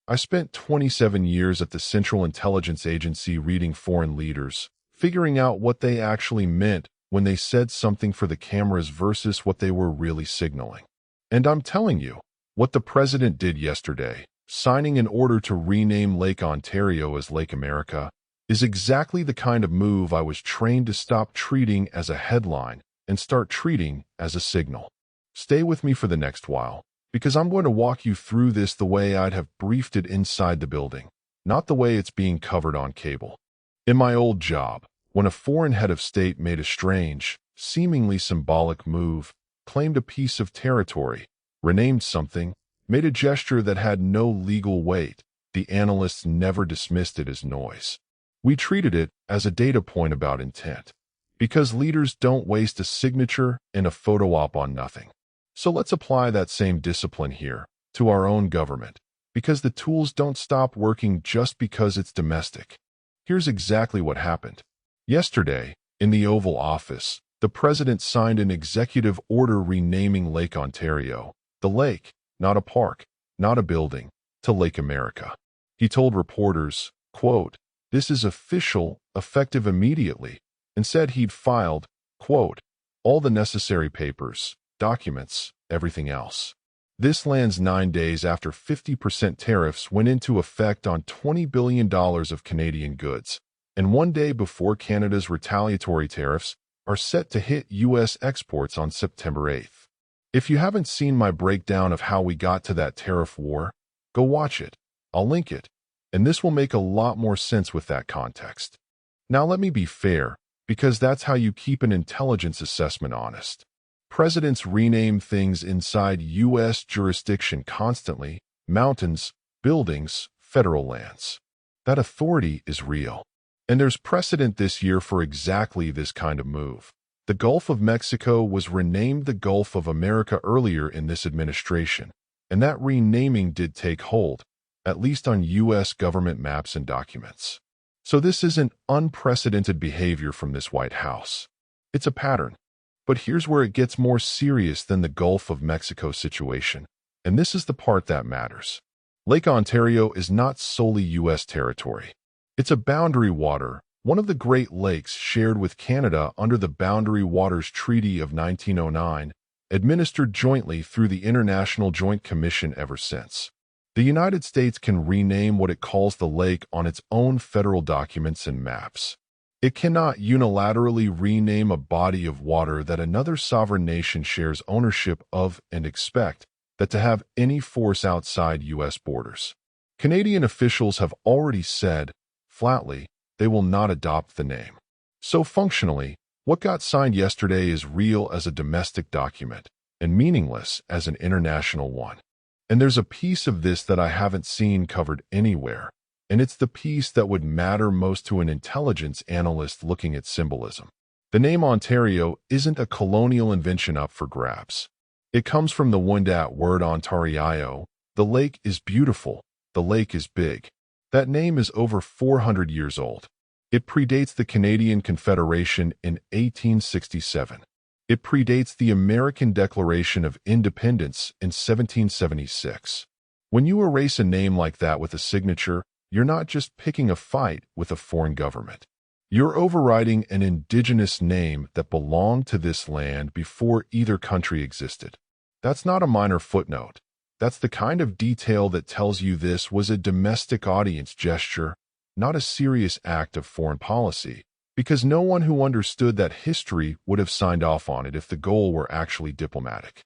I spent 27 years at the Central Intelligence Agency reading foreign leaders, figuring out what they actually meant when they said something for the cameras versus what they were really signaling. And I'm telling you, what the president did yesterday, signing an order to rename Lake Ontario as Lake America, is exactly the kind of move I was trained to stop treating as a headline and start treating as a signal. Stay with me for the next while, because I'm going to walk you through this the way I'd have briefed it inside the building, not the way it's being covered on cable. In my old job, when a foreign head of state made a strange, seemingly symbolic move, claimed a piece of territory, renamed something, made a gesture that had no legal weight, the analysts never dismissed it as noise. We treated it as a data point about intent, because leaders don't waste a signature and a photo op on nothing. So let's apply that same discipline here to our own government, because the tools don't stop working just because it's domestic. Here's exactly what happened. Yesterday, in the Oval Office, the president signed an executive order renaming Lake Ontario, the lake, not a park, not a building, to Lake America. He told reporters, quote, "This is official, effective immediately," and said he'd filed, quote, "all the necessary papers, documents, everything else." This lands 9 days after 50% tariffs went into effect on $20 billion of Canadian goods, and 1 day before Canada's retaliatory tariffs are set to hit U.S. exports on September 8th. If you haven't seen my breakdown of how we got to that tariff war, go watch it. I'll link it, and this will make a lot more sense with that context. Now let me be fair, because that's how you keep an intelligence assessment honest. Presidents rename things inside U.S. jurisdiction constantly: mountains, buildings, federal lands. That authority is real. And there's precedent this year for exactly this kind of move. The Gulf of Mexico was renamed the Gulf of America earlier in this administration, and that renaming did take hold, at least on U.S. government maps and documents. So this isn't unprecedented behavior from this White House. It's a pattern. But here's where it gets more serious than the Gulf of Mexico situation, and this is the part that matters. Lake Ontario is not solely U.S. territory. It's a boundary water, one of the Great Lakes shared with Canada under the Boundary Waters Treaty of 1909, administered jointly through the International Joint Commission ever since. The United States can rename what it calls the lake on its own federal documents and maps. It cannot unilaterally rename a body of water that another sovereign nation shares ownership of and expect that to have any force outside U.S. borders. Canadian officials have already said, flatly, they will not adopt the name. So functionally, what got signed yesterday is real as a domestic document and meaningless as an international one. And there's a piece of this that I haven't seen covered anywhere, and it's the piece that would matter most to an intelligence analyst looking at symbolism. The name Ontario isn't a colonial invention up for grabs. It comes from the Wendat word Ontario. The lake is beautiful. The lake is big. That name is over 400 years old. It predates the Canadian Confederation in 1867. It predates the American Declaration of Independence in 1776. When you erase a name like that with a signature, you're not just picking a fight with a foreign government. You're overriding an indigenous name that belonged to this land before either country existed. That's not a minor footnote. That's the kind of detail that tells you this was a domestic audience gesture, not a serious act of foreign policy, because no one who understood that history would have signed off on it if the goal were actually diplomatic.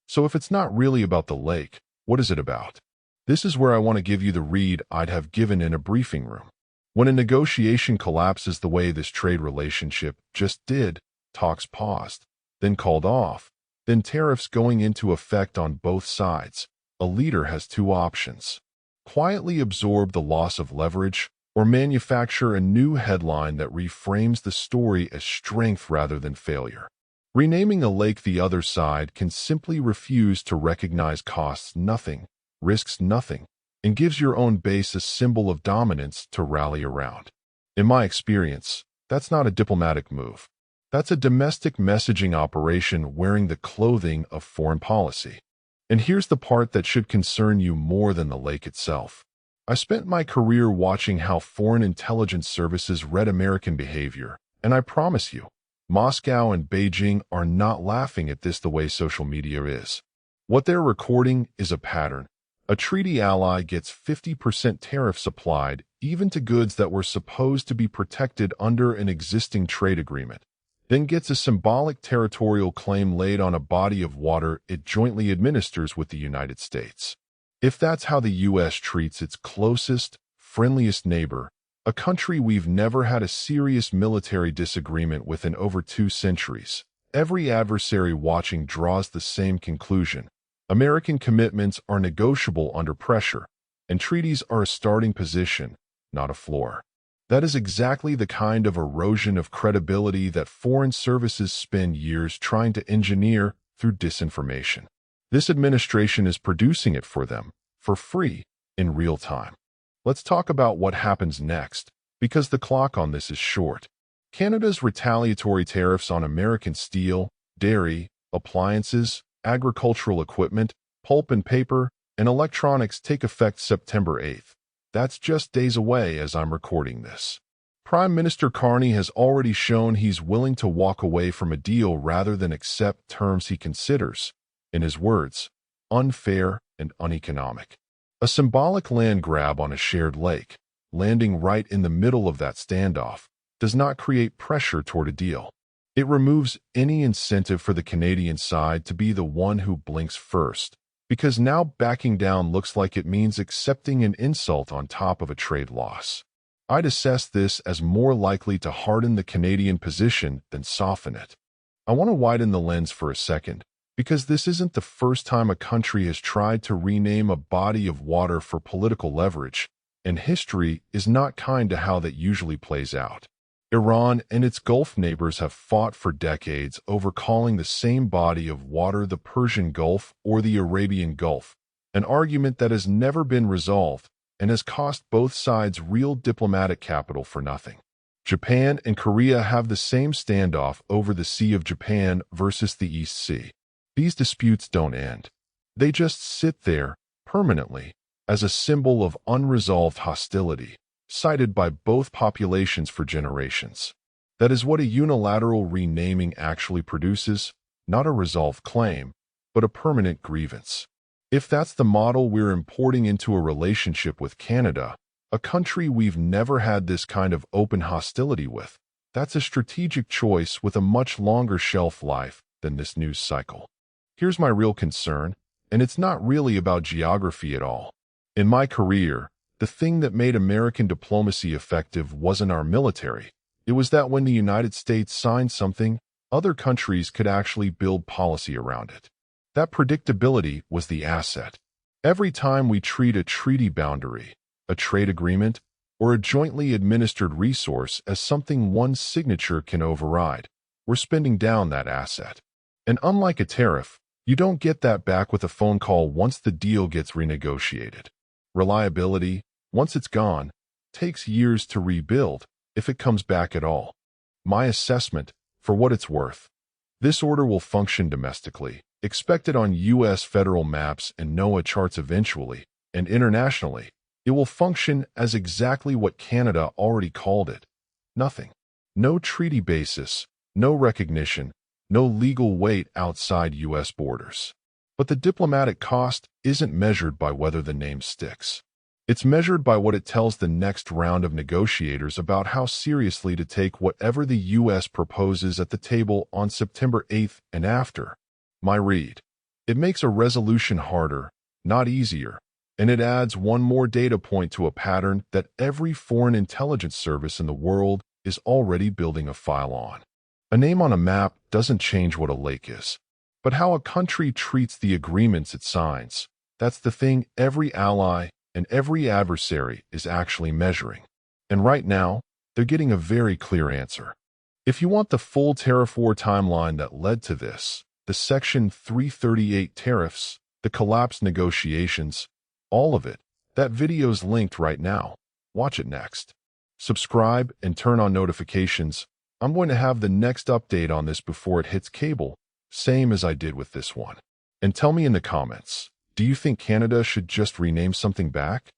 So if it's not really about the lake, what is it about? This is where I want to give you the read I'd have given in a briefing room. When a negotiation collapses the way this trade relationship just did, talks paused, then called off, then tariffs going into effect on both sides, a leader has two options: quietly absorb the loss of leverage, or manufacture a new headline that reframes the story as strength rather than failure. Renaming a lake the other side can simply refuse to recognize costs nothing, risks nothing, and gives your own base a symbol of dominance to rally around. In my experience, that's not a diplomatic move. That's a domestic messaging operation wearing the clothing of foreign policy. And here's the part that should concern you more than the lake itself. I spent my career watching how foreign intelligence services read American behavior, and I promise you, Moscow and Beijing are not laughing at this the way social media is. What they're recording is a pattern. A treaty ally gets 50% tariffs applied, even to goods that were supposed to be protected under an existing trade agreement, then gets a symbolic territorial claim laid on a body of water it jointly administers with the United States. If that's how the U.S. treats its closest, friendliest neighbor, a country we've never had a serious military disagreement with in over 2 centuries, every adversary watching draws the same conclusion. American commitments are negotiable under pressure, and treaties are a starting position, not a floor. That is exactly the kind of erosion of credibility that foreign services spend years trying to engineer through disinformation. This administration is producing it for them, for free, in real time. Let's talk about what happens next, because the clock on this is short. Canada's retaliatory tariffs on American steel, dairy, appliances, agricultural equipment, pulp and paper, and electronics take effect September 8th. That's just days away as I'm recording this. Prime Minister Carney has already shown he's willing to walk away from a deal rather than accept terms he considers, in his words, unfair and uneconomic. A symbolic land grab on a shared lake, landing right in the middle of that standoff, does not create pressure toward a deal. It removes any incentive for the Canadian side to be the one who blinks first, because now backing down looks like it means accepting an insult on top of a trade loss. I'd assess this as more likely to harden the Canadian position than soften it. I want to widen the lens for a second, because this isn't the first time a country has tried to rename a body of water for political leverage, and history is not kind to how that usually plays out. Iran and its Gulf neighbors have fought for decades over calling the same body of water the Persian Gulf or the Arabian Gulf, an argument that has never been resolved and has cost both sides real diplomatic capital for nothing. Japan and Korea have the same standoff over the Sea of Japan versus the East Sea. These disputes don't end. They just sit there, permanently, as a symbol of unresolved hostility, cited by both populations for generations. That is what a unilateral renaming actually produces, not a resolved claim, but a permanent grievance. If that's the model we're importing into a relationship with Canada, a country we've never had this kind of open hostility with, that's a strategic choice with a much longer shelf life than this news cycle. Here's my real concern, and it's not really about geography at all. In my career, the thing that made American diplomacy effective wasn't our military. It was that when the United States signed something, other countries could actually build policy around it. That predictability was the asset. Every time we treat a treaty boundary, a trade agreement, or a jointly administered resource as something one signature can override, we're spending down that asset. And unlike a tariff, you don't get that back with a phone call once the deal gets renegotiated. Reliability, once it's gone, takes years to rebuild, if it comes back at all. My assessment, for what it's worth, this order will function domestically, expected on U.S. federal maps and NOAA charts eventually, and internationally, it will function as exactly what Canada already called it. Nothing. No treaty basis, no recognition, no legal weight outside U.S. borders. But the diplomatic cost isn't measured by whether the name sticks. It's measured by what it tells the next round of negotiators about how seriously to take whatever the U.S. proposes at the table on September 8th and after. My read. It makes a resolution harder, not easier, and it adds one more data point to a pattern that every foreign intelligence service in the world is already building a file on. A name on a map doesn't change what a lake is, but how a country treats the agreements it signs. That's the thing every ally and every adversary is actually measuring. And right now, they're getting a very clear answer. If you want the full tariff war timeline that led to this, the Section 338 tariffs, the collapsed negotiations, all of it, that video's linked right now. Watch it next. Subscribe and turn on notifications. I'm going to have the next update on this before it hits cable, same as I did with this one. And tell me in the comments, do you think Canada should just rename something back?